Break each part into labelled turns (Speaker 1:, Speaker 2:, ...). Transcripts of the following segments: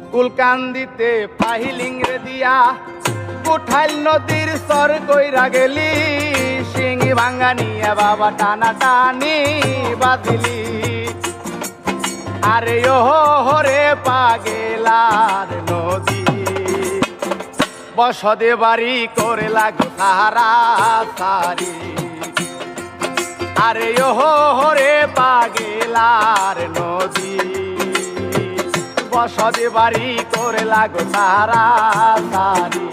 Speaker 1: কুলকান্দিতে পাহিলিং রে দিয়া কুঠাইল নদীর সর কইরা গেলি সিংহি ভাঙ্গা নিয়া বাবা টানা টানি বাঁধিলি আরে ও হরে পাগেলার নদী বসদে বাড়ি করে লাগো সাহারা সারি আরে ও হরে পাগেলার নদী বসদে বাড়ি করে লাগো সাহারা সারি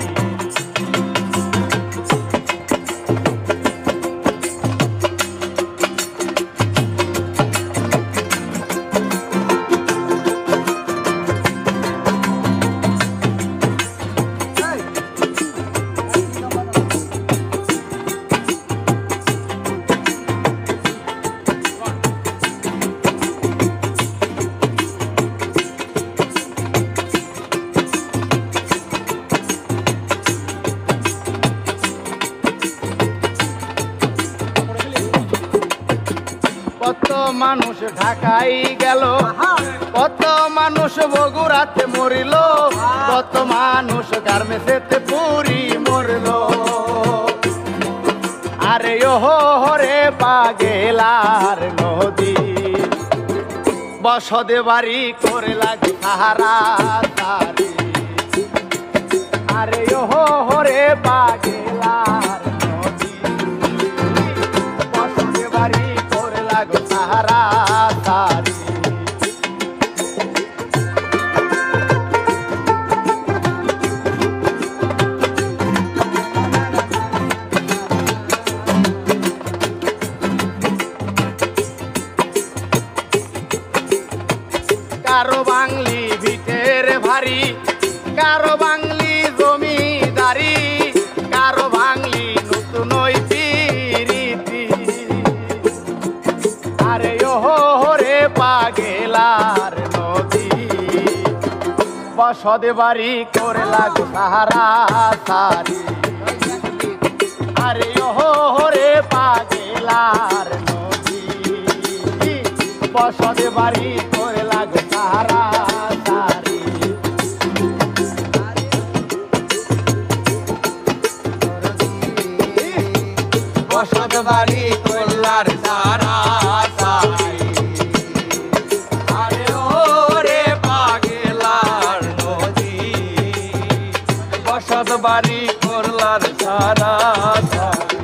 Speaker 1: কত মানুষ ঢাকাই গেল কত মানুষ বগুড়াতে মরিল কত মানুষ গার্মেন্টসেতে পুরি মরল আরে ওহো হরে পাগেলার নদী বসদে বাড়ি করে লাগে সাহারা সারি আরে ওহো হরে পাগেলার নদী বসদে বাড়ি করে লাগো সাহারা সারি কারো বাংলি ভিটের ভারী কারো বাংলি জমিদারি কারো বাংলি নতুন পিরিতি আরে ওহো হরে পাগেলার নদী বসদে বাড়ি করে লাগো সাহারা সারি আরে ওহো হরে পাগেলার নদী বসদে বাড়ি করে লাগো সাহারা সারি বসদ বাড়ি করলার সারা সারি আরে ওরে পাগেলার নদী বসদ বাড়ি করলার সারা সারি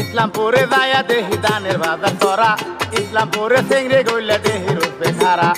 Speaker 1: ইসলামপুরে যায়া দেহি দানের বাজার তরা ইসলামপুরে সিংড়ে গইলে দেহি রূপে খারা